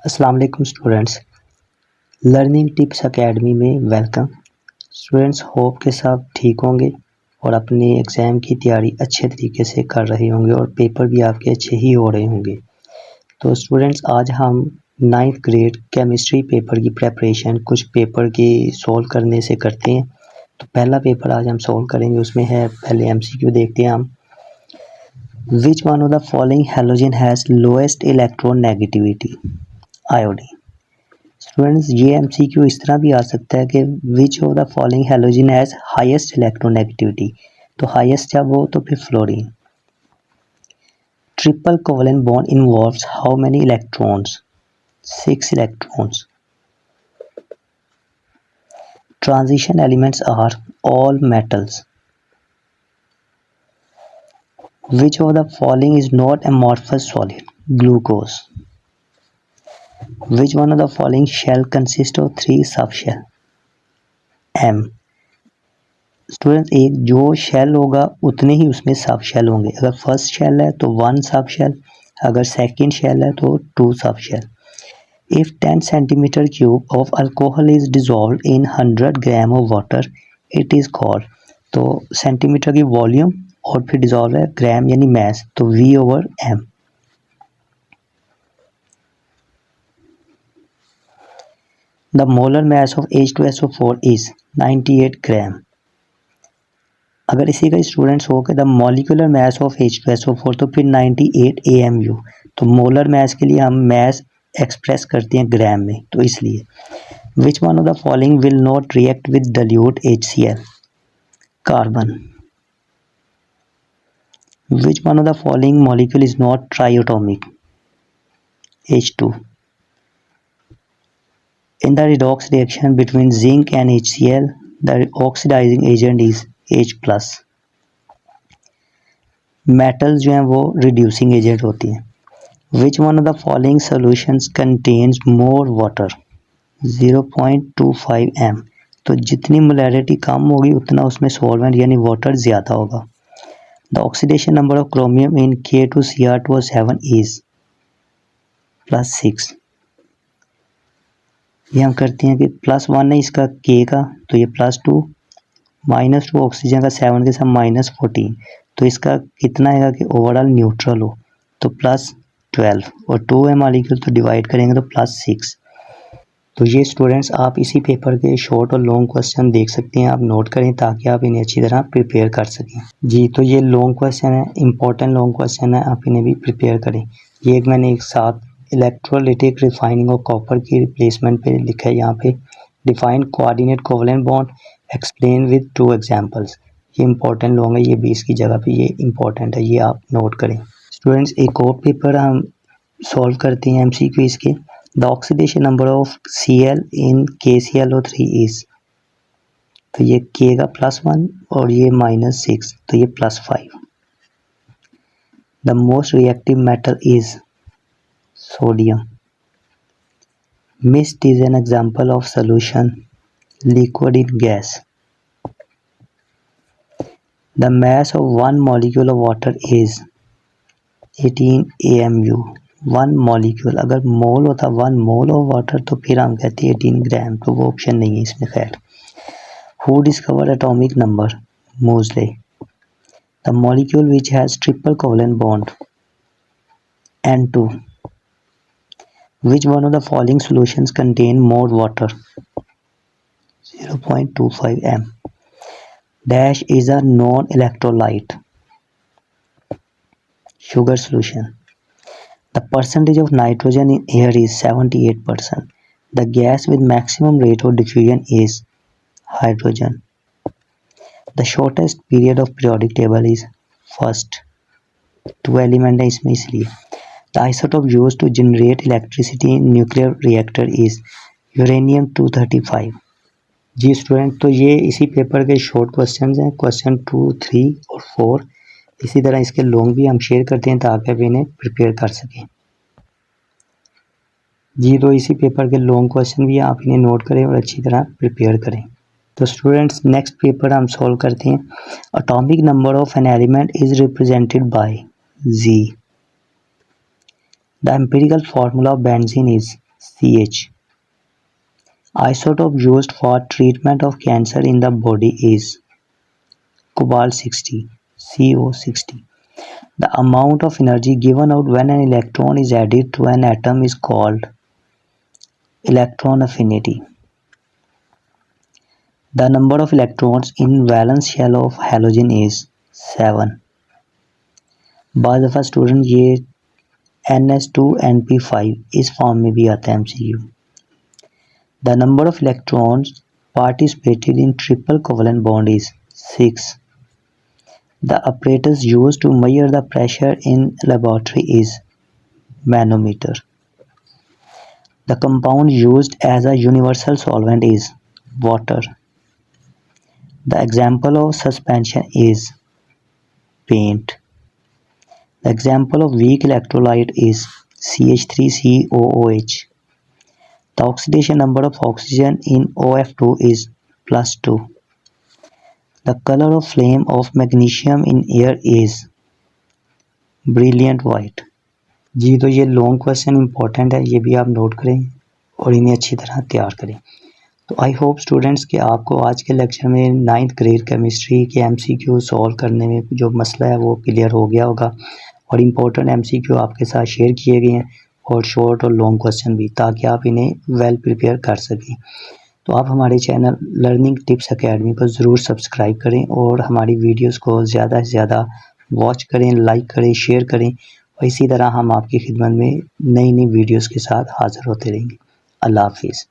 अस्सलाम वालेकुम students, learning tips academy में वेलकम। स्टूडेंट्स होप के सब ठीक होंगे और अपने एग्ज़ाम की तैयारी अच्छे तरीके से कर रहे होंगे और पेपर भी आपके अच्छे ही हो रहे होंगे। तो स्टूडेंट्स आज हम 9th ग्रेड केमिस्ट्री पेपर की प्रेपरेशन कुछ पेपर की सॉल्व करने से करते हैं। तो पहला पेपर आज हम सॉल्व करेंगे, उसमें है पहले MCQ देखते हैं हम। Which one of the following halogen has lowest electron negativity? Iodine. Students ये MCQ इस तरह भी आ सकता है कि which of the following halogen has highest electronegativity, तो हाईएस्ट जब हो तो फिर fluorine. Triple covalent bond involves how many electrons? 6 electrons. Transition elements are all metals. Which of the following is not amorphous solid? Glucose. Which one of the following shell consists of 3 subshell? M। Student एक जो shell होगा उतने ही उसमें सब shell होंगे। अगर first shell है तो 1 सब शेल, अगर सेकंड शेल है तो 2 सब shell. If 10 centimetre cube of alcohol is dissolve in 100 gram of water it is called. तो सेंटीमीटर की वॉल्यूम और फिर डिजॉल्व है ग्राम यानी मैस, तो V/M। The molar mass of H2SO4 is 98 ग्राम। अगर इसी का स्टूडेंट्स हो कि the molecular mass of H2SO4 तो फिर 98 AMU। तो मोलर मैस के लिए हम मैस एक्सप्रेस करते हैं ग्राम में, तो इसलिए विच one of the following will not react with dilute HCl? Carbon. Which one of the following molecule is not triatomic? H2। In the redox reaction between zinc and HCl, the oxidizing agent is H+. Metals जो हैं वो reducing agent होती हैं। Which one of the following solutions contains more water? 0.25 m। तो जितनी molarity कम होगी उतना उसमें सॉल्वेंट यानी वाटर ज़्यादा होगा। The oxidation number of chromium in K2Cr2O7 is +6। ये हम करते हैं कि +1 है इसका K का, तो ये +2, -2 ऑक्सीजन का 7 के साथ -14, तो इसका कितना आएगा कि ओवरऑल न्यूट्रल हो, तो +12 और 2 है मॉलिक्यूल तो डिवाइड करेंगे तो +6। तो ये स्टूडेंट्स आप इसी पेपर के शॉर्ट और लॉन्ग क्वेश्चन देख सकते हैं, आप नोट करें ताकि आप इन्हें अच्छी तरह प्रिपेयर कर सकें। जी तो ये लॉन्ग क्वेश्चन है, इंपॉर्टेंट लॉन्ग क्वेश्चन है, आप इन्हें भी प्रिपेयर करें। ये एक मैंने एक साथ इलेक्ट्रोलिटिक रिफाइनिंग ऑफ कॉपर की रिप्लेसमेंट पे लिखा है यहाँ पे। Define coordinate covalent bond, explain with 2 examples. ये इंपॉर्टेंट लॉन्ग है, ये भी इसकी जगह पे ये इंपॉर्टेंट है, ये आप नोट करें। स्टूडेंट्स एक और पेपर हम सॉल्व करते हैं MCQ इसके। The oxidation number of Cl in KClO3 is, तो ये K का +1 और ये -6, तो ये +5। The most reactive metal is sodium. Mist is an example of solution liquid in gas. The mass of one molecule of water is 18 AMU. 1 molecule, अगर मोल होता 1 mole of water तो फिर हम कहते हैं 18 ग्राम, तो वो ऑप्शन नहीं है इसमें। खैर, who discovered atomic number? Moseley. The molecule which has triple covalent bond N2. Which one of the following solutions contain more water? 0.25 m. Dash is a non-electrolyte. Sugar solution. The percentage of nitrogen in air is 78%. The gas with maximum rate of diffusion is hydrogen. The shortest period of periodic table is first. 2 element है इसमें इसलिए। The isotope used to generate electricity in nuclear reactor is uranium-235। जी student तो ये इसी paper के short questions हैं, question 2, 3 और 4। इसी तरह इसके लॉन्ग भी हम शेयर करते हैं ताकि आप इन्हें प्रिपेयर कर सकें। जी तो इसी पेपर के लॉन्ग क्वेश्चन भी आप इन्हें नोट करें और अच्छी तरह प्रिपेयर करें। तो स्टूडेंट्स नेक्स्ट पेपर हम सॉल्व करते हैं। Atomic number of an element is represented by Z। The empirical formula of benzene is CH. Isotope used for treatment of cancer in the body is cobalt-60, Co-60. The amount of energy given out when an electron is added to an atom is called electron affinity. The number of electrons in valence shell of halogen is 7. बाद दफ़ा student ये NH2NP5 इस form में भी आता है MCQ. The number of electrons participated in triple covalent bond is 6. The apparatus used to measure the pressure in laboratory is manometer. The compound used as a universal solvent is water. The example of suspension is paint. The example of weak electrolyte is CH3COOH. The oxidation number of oxygen in OF2 is +2. The color of flame of magnesium in air is brilliant white. जी तो ये long question important है, ये भी आप note करें और इन्हें अच्छी तरह तैयार करें. तो आई होप स्टूडेंट्स कि आपको आज के लेक्चर में 9th ग्रेड केमिस्ट्री के MCQ सॉल्व करने में जो मसला है वो क्लियर हो गया होगा और इम्पोर्टेंट MCQ आपके साथ शेयर किए गए हैं और शॉर्ट और लॉन्ग क्वेश्चन भी, ताकि आप इन्हें वेल प्रिपेयर कर सकें. तो आप हमारे चैनल लर्निंग टिप्स एकेडमी को ज़रूर सब्सक्राइब करें और हमारी वीडियोस को ज़्यादा से ज़्यादा वॉच करें, लाइक करें, शेयर करें और इसी तरह हम आपकी खिदमत में नई नई वीडियोस के साथ हाज़िर होते रहेंगे. अल्लाह हाफिज़.